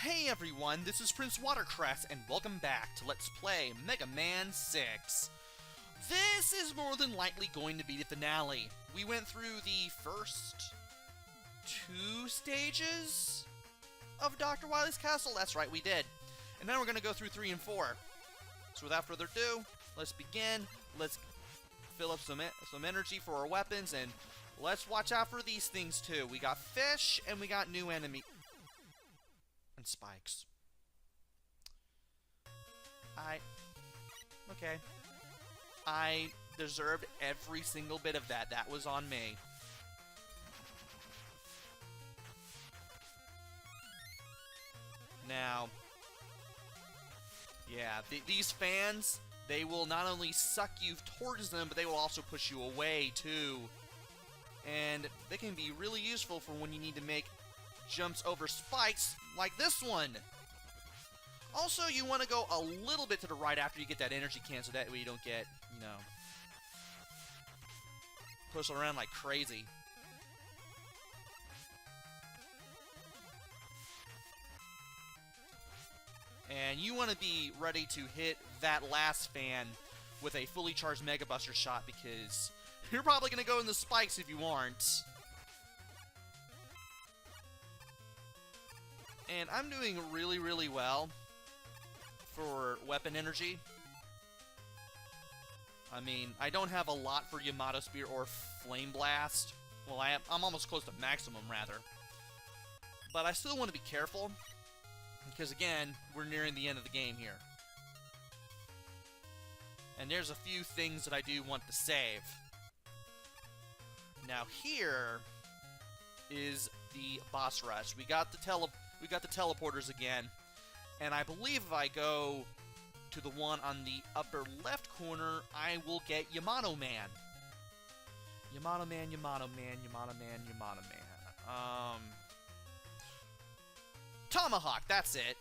Hey everyone, this is PrinceWatercress, and welcome back to Let's Play Mega Man 6. This is more than likely going to be the finale. We went through the first 2 stages of Dr. Wily's castle. That's right, we did. And now we're going to go through 3 and 4. So without further ado, let's begin. Let's fill up some energy for our weapons, and let's watch out for these things too. We got fish, and we got new enemy. And spikes. Okay. I deserved every single bit of that. That was on me. Now, yeah, these fans, they will not only suck you towards them, but they will also push you away, too. And they can be really useful for when you need to make jumps over spikes like this one. Also, you want to go a little bit to the right after you get that energy can, so that way you don't get, you know, pushed around like crazy. And you want to be ready to hit that last fan with a fully charged Mega Buster shot, because you're probably going to go in the spikes if you aren't. And I'm doing really, really well for weapon energy. I mean, I don't have a lot for Yamato Spear or Flame Blast. Well, I'm almost close to maximum, rather. But I still want to be careful, because again, we're nearing the end of the game here. And there's a few things that I do want to save. Now here is the boss rush. We got the teleporters again, and I believe if I go to the one on the upper left corner, I will get Yamato Man. Yamato Man, Yamato Man, Yamato Man, Yamato Man. Tomahawk, that's it.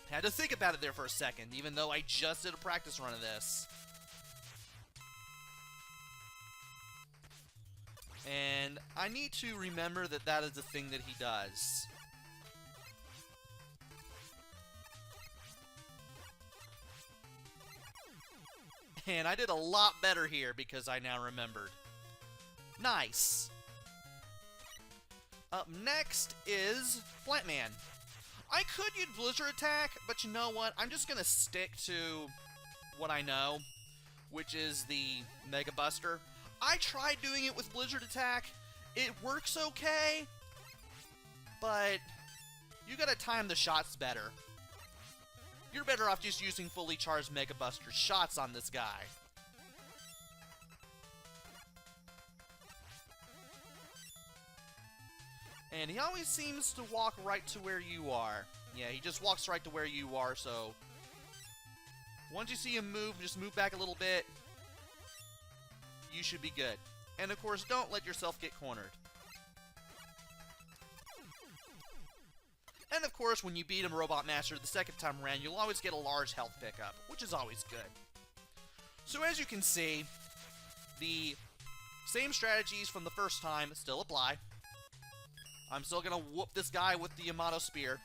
Had to think about it there for a second, even though I just did a practice run of this. And I need to remember that that is the thing that he does. And I did a lot better here because I now remembered. Nice! Up next is Flatman. I could use Blizzard Attack, but you know what? I'm just going to stick to what I know, which is the Mega Buster. I tried doing it with Blizzard Attack. It works okay, but you gotta time the shots better. You're better off just using fully charged Mega Buster shots on this guy. And he always seems to walk right to where you are. Yeah, he just walks right to where you are, so once you see him move, just move back a little bit. You should be good. And of course, don't let yourself get cornered. And of course, when you beat him, Robot Master, the second time around, you'll always get a large health pickup, which is always good. So as you can see, the same strategies from the first time still apply. I'm still gonna whoop this guy with the Yamato Spear.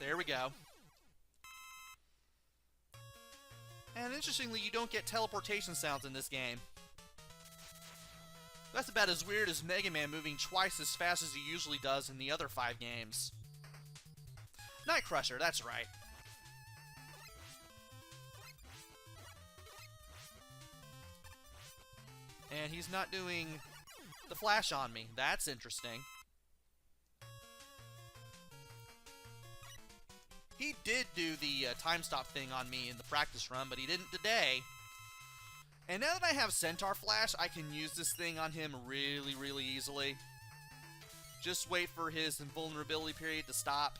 There we go. And interestingly, you don't get teleportation sounds in this game. That's about as weird as Mega Man moving twice as fast as he usually does in the other 5 games. Night Crusher, that's right. And he's not doing the flash on me. That's interesting. He did do the time stop thing on me in the practice run, but he didn't today. And now that I have Centaur Flash, I can use this thing on him really, really easily. Just wait for his invulnerability period to stop.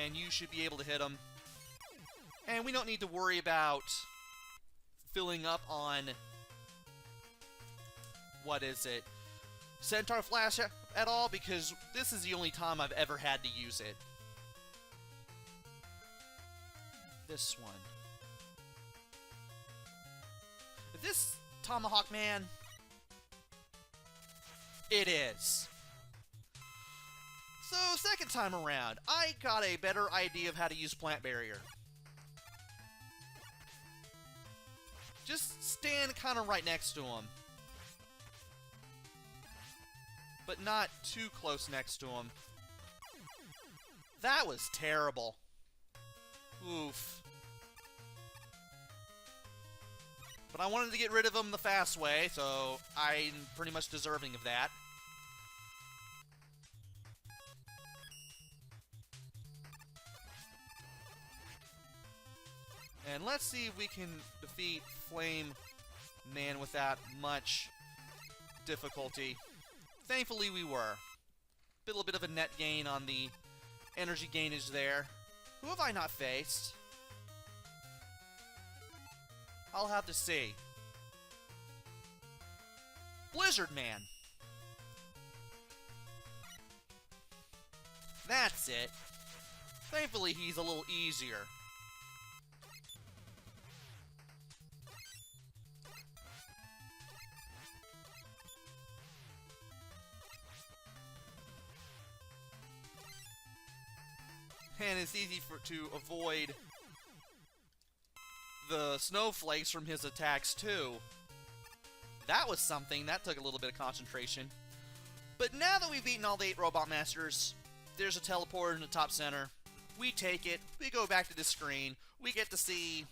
And you should be able to hit him. And we don't need to worry about filling up on, what is it, Centaur Flash at all, because this is the only time I've ever had to use it. this one. Is this Tomahawk Man? It is. So, second time around, I got a better idea of how to use Plant Barrier. Just stand kind of right next to him. But not too close next to him. That was terrible. Oof. But I wanted to get rid of him the fast way, so I'm pretty much deserving of that. And let's see if we can defeat Flame Man without much difficulty. Thankfully we were. A little bit of a net gain on the energy gainage there. Who have I not faced? I'll have to see. Blizzard Man. That's it. Thankfully he's a little easier. And it's easy to avoid the snowflakes from his attacks too. That was something. That took a little bit of concentration. But now that we've beaten all the 8 Robot Masters, there's a teleporter in the top center. We take it. We go back to the screen. We get to see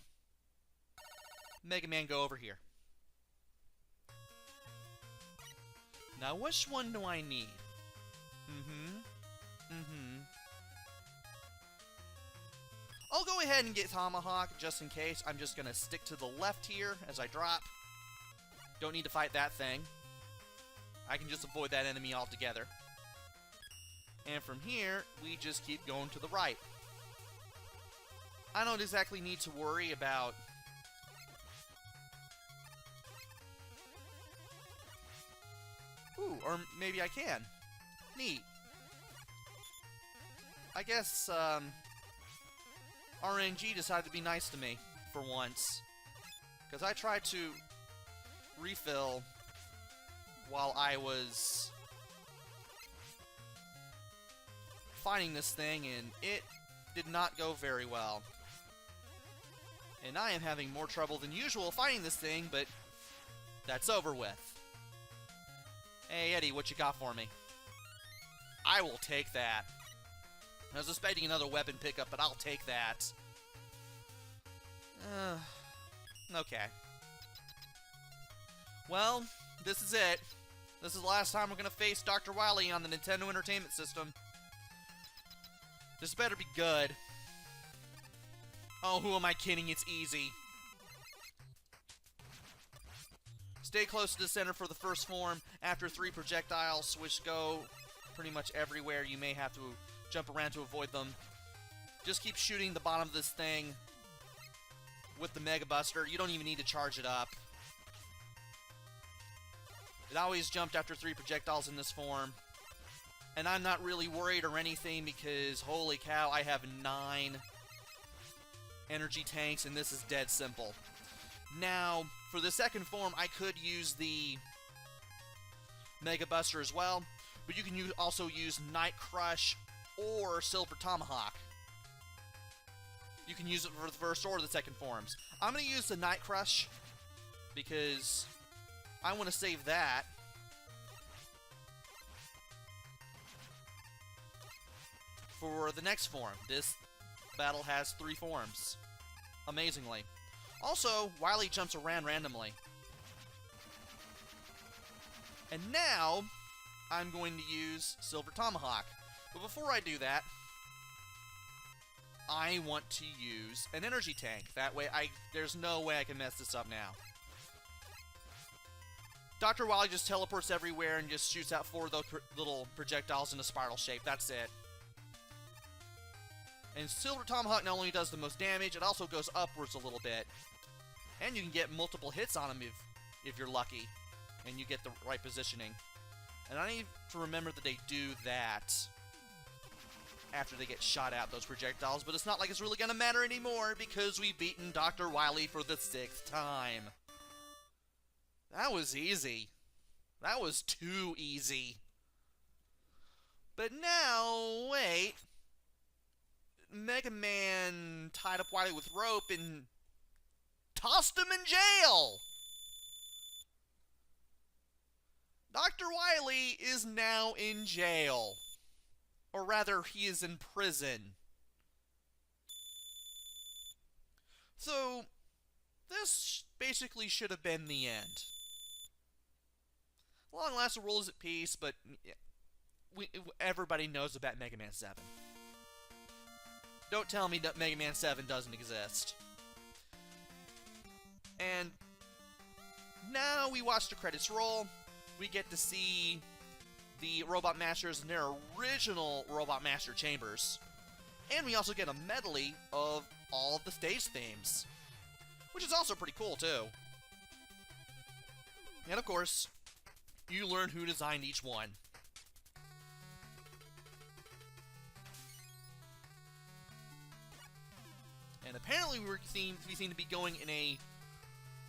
Mega Man go over here. Now, which one do I need? I'll go ahead and get Tomahawk just in case. I'm just going to stick to the left here as I drop. Don't need to fight that thing. I can just avoid that enemy altogether. And from here, we just keep going to the right. I don't exactly need to worry about ooh, or maybe I can. Neat. I guess, RNG decided to be nice to me for once. Because I tried to refill while I was fighting this thing, and it did not go very well. And I am having more trouble than usual fighting this thing, but that's over with. Hey, Eddie, what you got for me? I will take that. I was expecting another weapon pickup, but I'll take that. Okay. Well, this is it. This is the last time we're going to face Dr. Wily on the Nintendo Entertainment System. This better be good. Oh, who am I kidding? It's easy. Stay close to the center for the first form. After 3 projectiles, which go pretty much everywhere, you may have to jump around to avoid them. Just keep shooting the bottom of this thing with the Mega Buster. You don't even need to charge it up. It always jumped after 3 projectiles in this form. And I'm not really worried or anything because, holy cow, I have 9 energy tanks and this is dead simple. Now, for the second form, I could use the Mega Buster as well, but you can also use Night Crush or Silver Tomahawk. You can use it for the first or the second forms. I'm going to use the Night Crush because I want to save that. For the next form. This battle has 3 forms. Amazingly. Also, Wily jumps around randomly. And now, I'm going to use Silver Tomahawk. But before I do that, I want to use an energy tank. That way, there's no way I can mess this up now. Dr. Wily just teleports everywhere and just shoots out 4 of those little projectiles in a spiral shape. That's it. And Silver Tomahawk not only does the most damage, it also goes upwards a little bit. And you can get multiple hits on him if you're lucky. And you get the right positioning. And I need to remember that they do that after they get shot at, those projectiles, but it's not like it's really gonna matter anymore because we've beaten Dr. Wily for the 6th time. That was easy. That was too easy. But now, wait. Mega Man tied up Wily with rope and tossed him in jail! Dr. Wily is now in jail. Or rather, he is in prison. So, this basically should have been the end. Long last, the world is at peace, but everybody knows about Mega Man 7. Don't tell me that Mega Man 7 doesn't exist. And now we watch the credits roll. We get to see the Robot Masters in their original Robot Master chambers. And we also get a medley of all of the stage themes, which is also pretty cool, too. And of course, you learn who designed each one. And apparently we seem to be going in a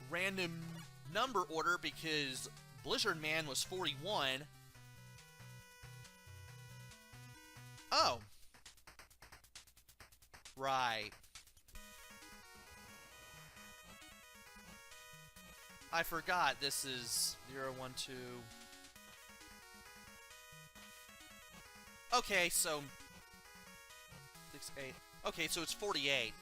random number order because Blizzard Man was 41. Oh. Right. I forgot this is 0, 1, 2. Okay, so 6, 8. Okay, so it's 48.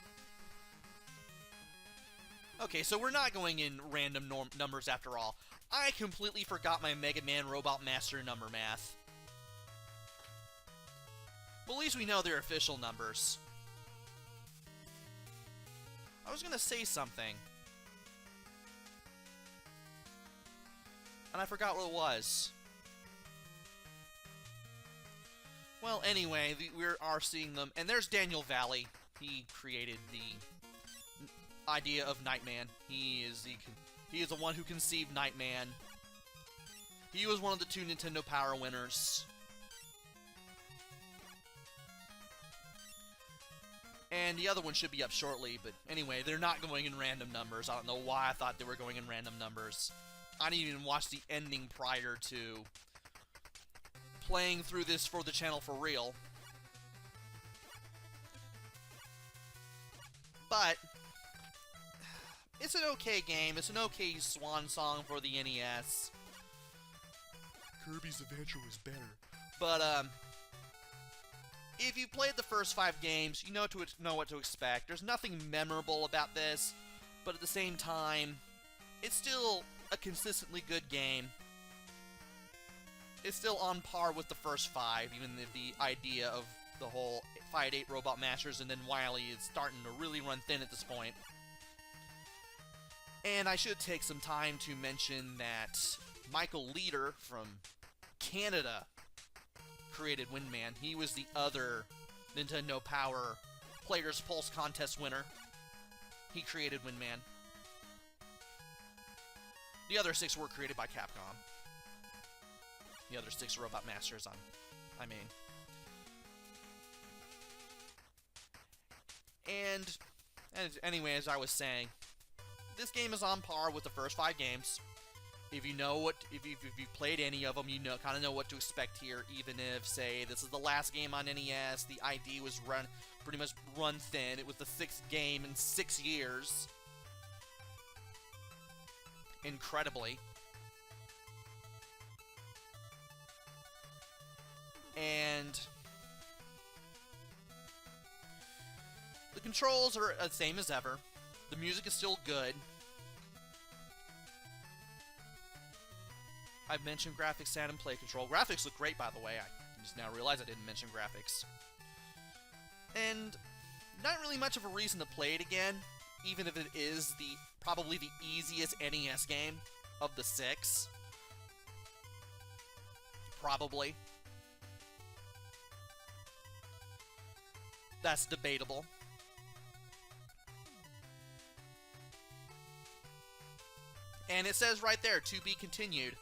Okay, so we're not going in random numbers after all. I completely forgot my Mega Man Robot Master number math. But at least we know they're official numbers. I was gonna say something. And I forgot what it was. Well, anyway, we are seeing them. And there's Daniel Valley. He created the idea of Nightman. He is the one who conceived Nightman. He was one of the 2 Nintendo Power winners. And the other one should be up shortly, but anyway, they're not going in random numbers. I don't know why I thought they were going in random numbers. I didn't even watch the ending prior to playing through this for the channel for real. But it's an okay game. It's an okay swan song for the NES. Kirby's Adventure was better. But, if you played the first 5 games, you know what to expect. There's nothing memorable about this, but at the same time, it's still a consistently good game. It's still on par with the first 5, even if the idea of the whole Fight 8 Robot Masters and then Wily is starting to really run thin at this point. And I should take some time to mention that Michael Leader from Canada created Windman. He was the other Nintendo Power Players Pulse Contest winner. He created Windman. The other 6 were created by Capcom. The other 6 Robot Masters, I mean. And anyway, as I was saying, this game is on par with the first 5 games. If you know if you've played any of them, you kind of know what to expect here. Even if, say, this is the last game on NES, the ID was pretty much run thin. It was the 6th game in 6 years. Incredibly. And the controls are the same as ever. The music is still good. I've mentioned graphics, sound, and play control. Graphics look great, by the way. I just now realized I didn't mention graphics. And not really much of a reason to play it again, even if it is probably the easiest NES game of the 6. Probably. That's debatable. And it says right there, to be continued.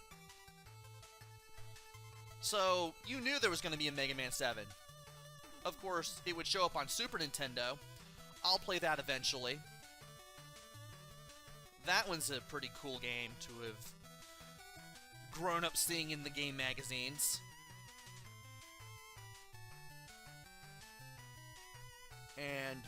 So, you knew there was going to be a Mega Man 7. Of course, it would show up on Super Nintendo. I'll play that eventually. That one's a pretty cool game to have grown up seeing in the game magazines. And,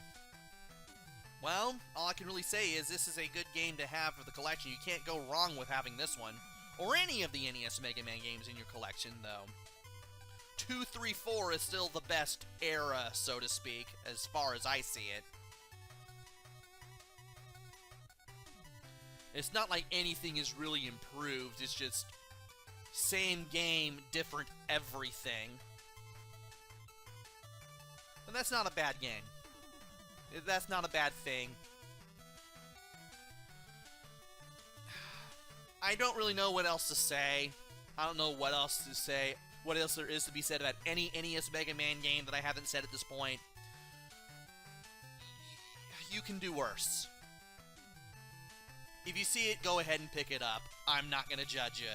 well, all I can really say is this is a good game to have for the collection. You can't go wrong with having this one, or any of the NES Mega Man games in your collection, though. 2, 3, 4 is still the best era, so to speak, as far as I see it. It's not like anything is really improved, it's just same game, different everything. And that's not a bad game. That's not a bad thing. I don't really know what else to say. I don't know what else to say. What else there is to be said about any NES Mega Man game that I haven't said at this point. You can do worse. If you see it, go ahead and pick it up. I'm not gonna judge you.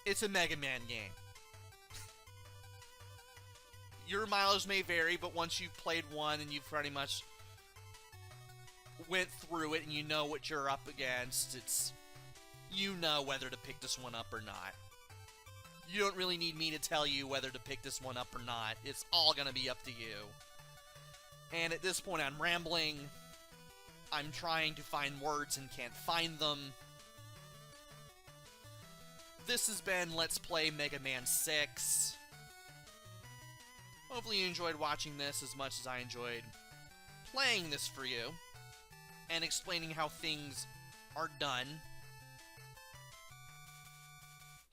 It's a Mega Man game. Your mileage may vary, but once you've played one and you've pretty much went through it and you know what you're up against, you know whether to pick this one up or not. You don't really need me to tell you whether to pick this one up or not. It's all gonna be up to you. And at this point, I'm rambling. I'm trying to find words and can't find them. This has been Let's Play Mega Man 6. Hopefully you enjoyed watching this as much as I enjoyed playing this for you and explaining how things are done.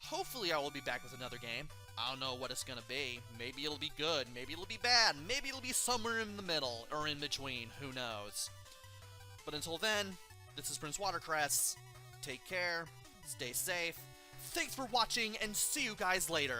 Hopefully I will be back with another game. I don't know what it's gonna be. Maybe it'll be good, maybe it'll be bad, maybe it'll be somewhere in the middle, or in between, who knows. But until then, this is PrinceWatercress. Take care, stay safe, thanks for watching, and see you guys later!